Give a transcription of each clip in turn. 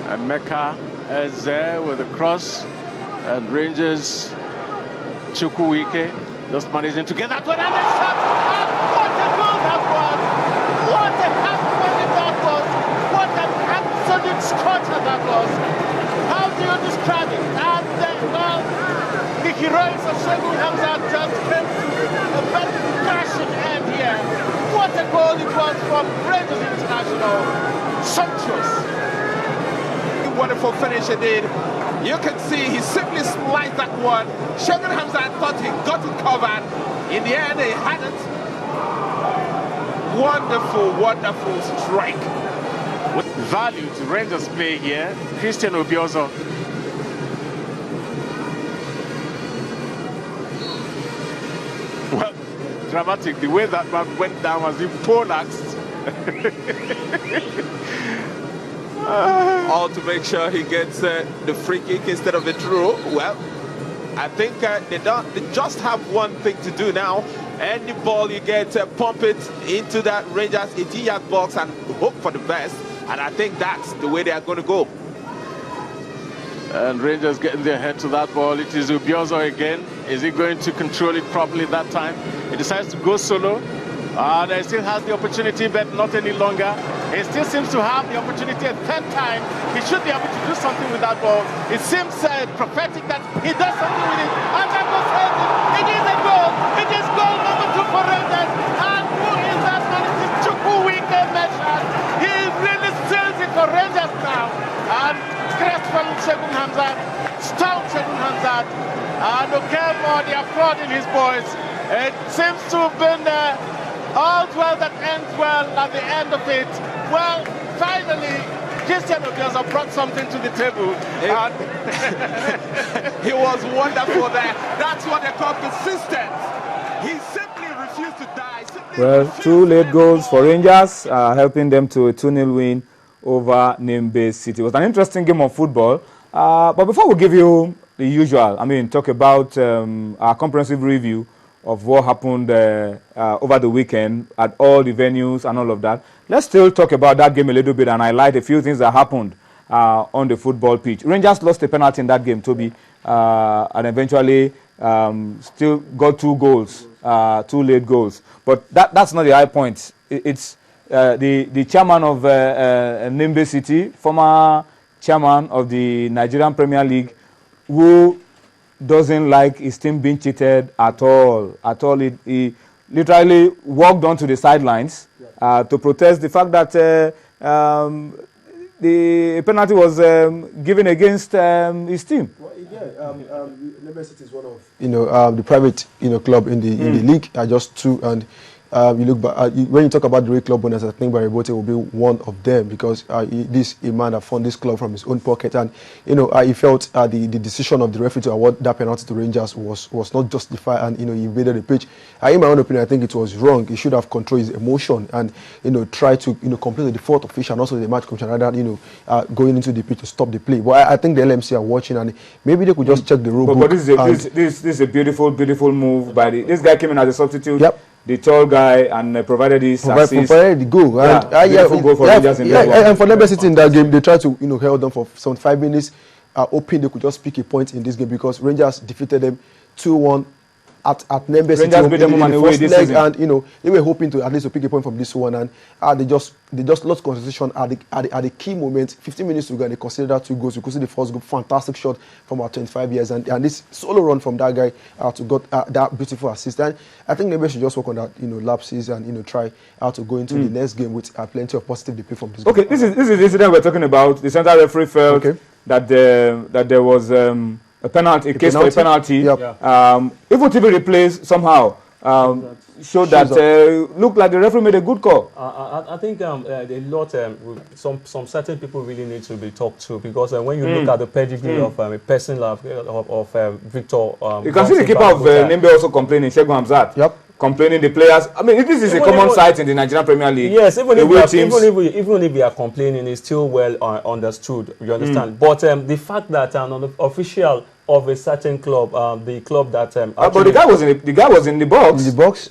And Mecca is there with a cross. And Rangers, Chukwuike, just managing to get that one. And it's up. What a goal that was! What a half-minute that was! What an absolute scorcher that was! How do you describe it? And well, the heroes of Segun Hamza just came to a very crashing end here. What a goal it was from Rangers International. Sumptuous. Wonderful finish he did. You can see he simply sliced that one. Segun Hamza thought he got it covered. In the end, he hadn't. Wonderful, wonderful strike. With value to Rangers play here, Christian Obiozo. Well, dramatic. The way that man went down as if poleaxed. All to make sure he gets the free kick instead of the throw. Well, I think they just have one thing to do now. Any ball you get, pump it into that Rangers 18-yard box and hope for the best. And I think that's the way they are going to go. And Rangers getting their head to that ball. It is Ubiozo again. Is he going to control it properly that time? He decides to go solo. And he still has the opportunity, but not any longer. He still seems to have the opportunity a third time. He should be able to do something with that ball. It seems prophetic that he does something with it. And that goes it. It is a goal. It is goal number 2 for Rangers. And who is that man? It is Chukwuike Meshan. He really seals it for Rangers now. And graceful Segun Hamza, stout Segun Hamza. And Okemo, they are applauding his boys. It seems to have been all's well that ends well at the end of it. Well, finally, Christian Obiozo brought something to the table. He was wonderful there. That's what they call persistence. He simply refused to die. Well, 2 late goals for Rangers, helping them to a 2-0 win over Nembe City. It was an interesting game of football. But before we give you the usual, talk about our comprehensive review of what happened over the weekend at all the venues and all of that. Let's still talk about that game a little bit and highlight a few things that happened on the football pitch. Rangers lost a penalty in that game, Toby, and eventually still got 2 goals, 2 late goals. But that's not the high point. It's the chairman of Nembe City, former chairman of the Nigerian Premier League, who doesn't like his team being cheated at all. He literally walked onto the sidelines to protest the fact that the penalty was given against his team. Well, Nembe City is one of the private club in the league. Just 2, and you look back when you talk about the real club owners. I think Baribote will be one of them because this a man that funded this club from his own pocket, and he felt the decision of the referee to award that penalty to Rangers was not justified, and he invaded the pitch. In my own opinion, I think it was wrong. He should have controlled his emotion and try to complain to the 4th official and also the match commissioner rather than going into the pitch to stop the play. But I think the LMC are watching, and maybe they could just check the rule book. But this is a beautiful move by this guy came in as a substitute. Yep. The tall guy and provided his assist. Provided the goal. Goal for Rangers in that one. And for Nembe City in that game, they tried to hold them for some 5 minutes, hoping they could just pick a point in this game because Rangers defeated them 2-1 at Nembe City in the first leg, and they were hoping to at least pick a point from this one, and they just lost concentration at the key moment. 15 minutes to go, and they considered that 2 goals. You could see the first goal, fantastic shot from our 25 years, and this solo run from that guy to got that beautiful assist. And I think Nembe should just work on that lapses and try how to go into the next game with plenty of positive depay from this game. Okay, this is the incident we're talking about. The central referee felt that there was a penalty, a case for a penalty. Yep. Even TV replays somehow showed that looked like the referee made a good call. I think a lot, some certain people really need to be talked to because when you look at the pedigree of a person of Victor, you can see the keeper of Nembe also complaining, Segun Hamzat. Yep. Complaining the players. This is a common sight in the Nigerian Premier League. Yes, even if we are complaining, it's still well understood. You understand? But the fact that an official of a certain club, the club that but the guy was in the box. In the box.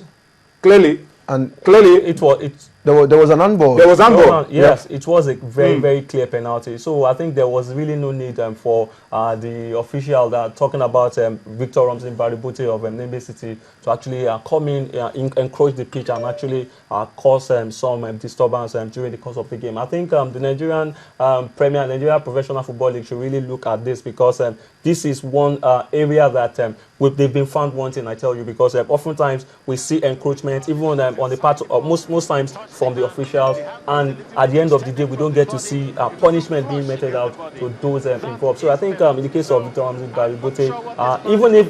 Clearly, and it was There was an handball. There was handball. Yes, it was a very clear penalty. So I think there was really no need for the official that talking about Victor Ramsey Baribote of Nembe City to actually come in, encroach the pitch and actually cause some disturbance during the course of the game. I think the Nigerian Nigeria Professional Football League should really look at this, because this is one area that they've been found wanting, I tell you, because oftentimes we see encroachment, even on the part of most times from the officials, and at the end of the day we don't get to see punishment being meted out to those involved. So I think in the case of Victor Ramsey Baribote, even if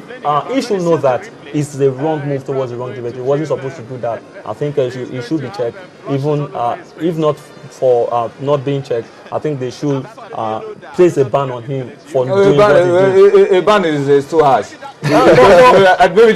he should know that it's the wrong move towards the wrong direction, he wasn't supposed to do that, I think he should be checked, even if not for not being checked. I think they should place a ban on him for doing what he did. A ban is too harsh. maybe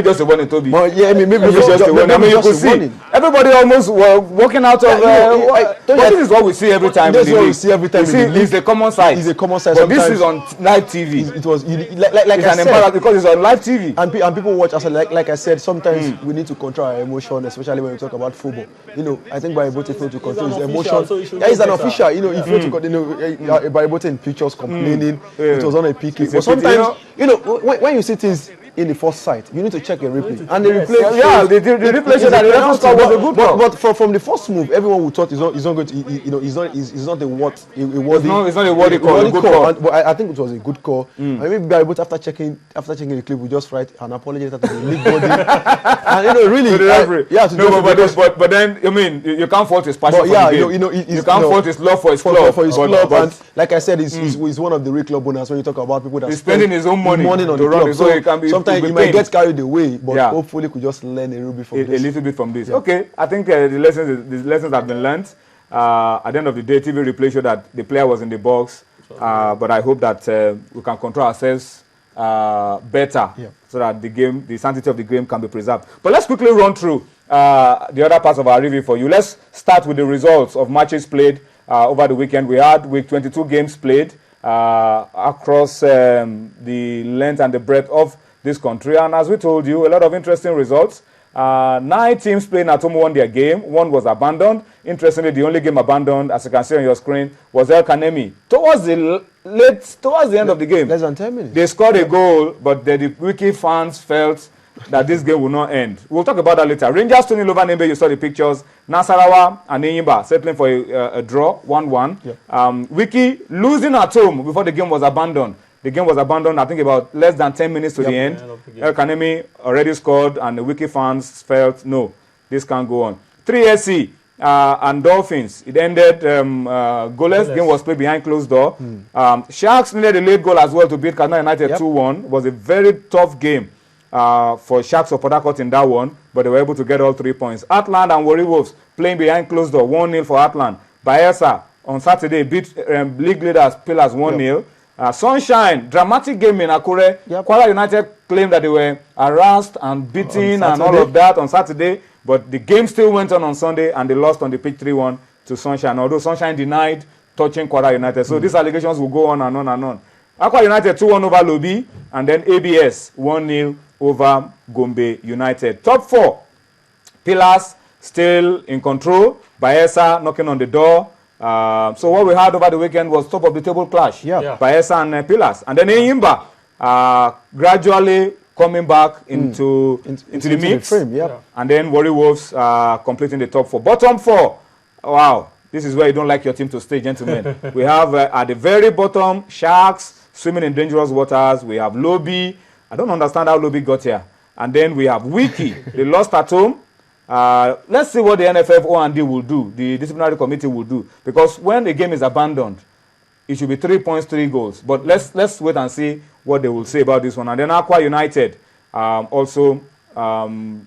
just a warning, Toby. But yeah, I mean, maybe just a warning. I mean, you could see everybody almost walking out of. But this is what we see every time. This is what we see every time. It's a common sight. It's a common sight. But this is on live TV. It was like it's I an said, embarrassment because it's on live TV. and people watch. Like I said, sometimes we need to control our emotion, especially when we talk about football. You know, I think Baribote failed to control his emotion. So he's an official. You know, he failed to Baribote in pictures complaining. It was on a PK. But sometimes, you know, when you see things in the first sight, you need to check a replay. And the replay, the replay showed that the reference call was a good one. But from the first move, everyone would thought he's not going to, you know, he's not a worthy. It's not a worthy call. A good call. But I think it was a good call. I mean, Baribote after checking the clip, we just write an apology to the league body. And you know, really, to the referee. But then I mean, you can't fault his passion. But yeah, for the game. you can't fault his love for his club. For his club, and like I said, he's one of the real club owners. When you talk about people that he's spending his own money on the club, so he can be. Sometimes he might get carried away, but hopefully could just learn a little bit from this. A little bit from this. Okay, I think the lessons have been learned. At the end of the day, TV replay showed that the player was in the box, but I hope that we can control ourselves better, so that the sanctity of the game can be preserved. But let's quickly run through the other parts of our review for you. Let's start with the results of matches played over the weekend. We had week 22 games played across the length and the breadth of this country, and as we told you, a lot of interesting results. 9 teams playing at home won their game. 1 was abandoned. Interestingly, the only game abandoned, as you can see on your screen, was El Kanemi. Towards the end of the game, less than 10 minutes, they scored a goal, but the Wiki fans felt that this game will not end. We'll talk about that later. Rangers 2-0 over Nembe. You saw the pictures. Nasarawa and Enyimba settling for a draw, 1-1. Wiki losing at home before the game was abandoned. The game was abandoned, I think, about less than 10 minutes to the end. El Kanemi already scored, and the Wiki fans felt, no, this can't go on. 3SC and Dolphins. It ended goalless. Game was played behind closed door. Sharks needed a late goal as well to beat Kaduna United 2-1. It was a very tough game for Sharks of Port Harcourt in that one, but they were able to get all 3 points. Atland and Warri Wolves playing behind closed door, 1-0 for Atland. Bayelsa on Saturday beat league leaders Pillars 1-0. Sunshine, dramatic game in Akure. Kwara United claimed that they were harassed and beaten and all of that on Saturday, but the game still went on Sunday, and they lost on the pitch 3-1 to Sunshine, although Sunshine denied touching Kwara United. So these allegations will go on and on and on. Akwa United 2-1 over Lobi, and then ABS 1-0 over Gombe United. Top 4, Pillars still in control. Bayelsa knocking on the door. So what we had over the weekend was top of the table clash. Bayelsa and Pillars, and then Enyimba gradually coming back into the mix. And then Warri Wolves completing the top 4. Bottom 4, wow, this is where you don't like your team to stay, gentlemen. We have at the very bottom Sharks swimming in dangerous waters. We have Lobi. I don't understand how Lobi got here. And then we have Wiki. They lost at home. Let's see what the NFF O&D will do, the disciplinary committee will do, because when the game is abandoned, it should be 3 points, 3 goals. But let's wait and see what they will say about this one. And then Akwa United also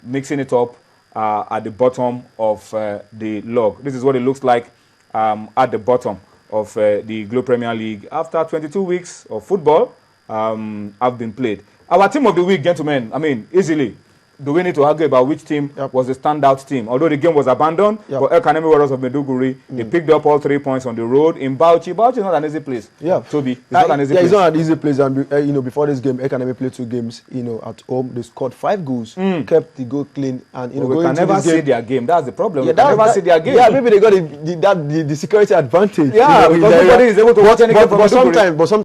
mixing it up at the bottom of the log. This is what it looks like at the bottom of the Globe Premier League after 22 weeks of football have been played. Our team of the week, gentlemen, I mean, easily. do we need to argue about which team was the standout team? Although the game was abandoned, for El Kanemi Warriors of Maiduguri, they picked up all 3 points on the road in Bauchi. Bauchi is not an easy place. Yeah, Toby, it's not an easy place. It's not an easy place. And before this game, El Kanemi played 2 games. At home, they scored 5 goals, kept the goal clean, and we can never see their game. That's the problem. Yeah, we can never see their game. Yeah, maybe they got the security advantage. Yeah, because nobody is able to watch any game from Maiduguri. But sometimes